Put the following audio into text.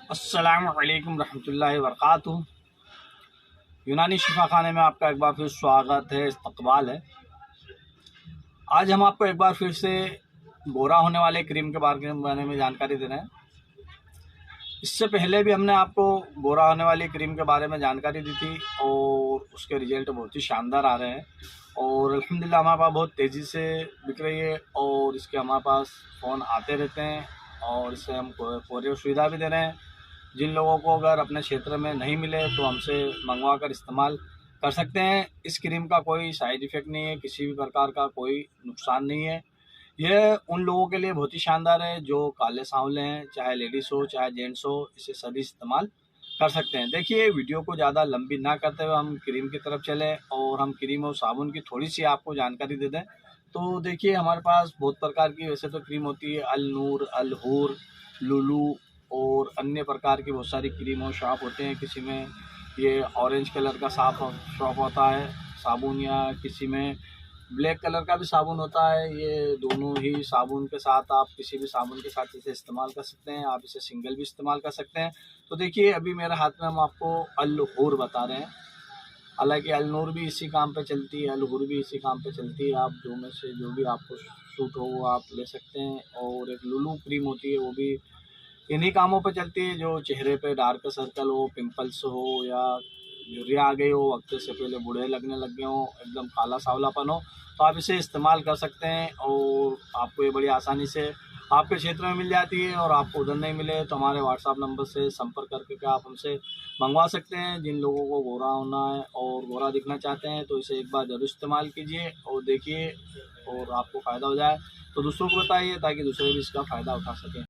अस्सलामु अलैकुम रहमतुल्लाहि वबरकातुहू। यूनानी शिफा खाने में आपका एक बार फिर स्वागत है, इस्तकबाल है। आज हम आपको एक बार फिर से गोरा होने वाले क्रीम के बारे में जानकारी दे रहे हैं। इससे पहले भी हमने आपको गोरा होने वाली क्रीम के बारे में जानकारी दी थी और उसके रिजल्ट बहुत ही शानदार आ रहे हैं और अल्हम्दुलिल्लाह हमारे पास बहुत तेज़ी से बिक रही है और इसके हमारे पास फ़ोन आते रहते हैं और इससे हम कोरियर सुविधा भी दे रहे हैं। जिन लोगों को अगर अपने क्षेत्र में नहीं मिले तो हमसे मंगवा कर इस्तेमाल कर सकते हैं। इस क्रीम का कोई साइड इफ़ेक्ट नहीं है, किसी भी प्रकार का कोई नुकसान नहीं है। यह उन लोगों के लिए बहुत ही शानदार है जो काले सांवले हैं, चाहे लेडीज़ हो चाहे जेंट्स हो, इसे सभी इस्तेमाल कर सकते हैं। देखिए, वीडियो को ज़्यादा लंबी ना करते हुए हम क्रीम की तरफ चलें और हम क्रीम और साबुन की थोड़ी सी आपको जानकारी दे दें। तो देखिए, हमारे पास बहुत प्रकार की वैसे तो क्रीम होती है, अल नूर, अल हूर, लुलू और अन्य प्रकार की बहुत सारी क्रीम और शॉप होते हैं। किसी में ये ऑरेंज कलर का शॉप होता है साबुन, या किसी में ब्लैक कलर का भी साबुन होता है। ये दोनों ही साबुन के साथ आप किसी भी साबुन के साथ इसे इस्तेमाल कर सकते हैं। आप इसे सिंगल भी इस्तेमाल कर सकते हैं। तो देखिए, अभी मेरे हाथ में हम आपको अल हूर बता रहे हैं। हालांकि अल नूर भी इसी काम पे चलती है, अल हूर भी इसी काम पे चलती है। आप जो में से जो भी आपको सूट हो वो आप ले सकते हैं। और एक लुलू क्रीम होती है, वो भी इन्हीं कामों पे चलती है। जो चेहरे पे डार्क सर्कल हो, पिंपल्स हो, या झुर्रियाँ आ गई हो, वक्त से पहले बूढ़े लगने लग गए हो, एकदम काला सांवलापन हो, तो आप इसे इस्तेमाल कर सकते हैं और आपको ये बड़ी आसानी से आपके क्षेत्र में मिल जाती है। और आपको उधर नहीं मिले तो हमारे व्हाट्सएप नंबर से संपर्क करके आप हमसे मंगवा सकते हैं। जिन लोगों को गोरा होना है और गोरा दिखना चाहते हैं तो इसे एक बार ज़रूर इस्तेमाल कीजिए और देखिए, और आपको फ़ायदा हो जाए तो दूसरों को बताइए ताकि दूसरे भी इसका फ़ायदा उठा सकें।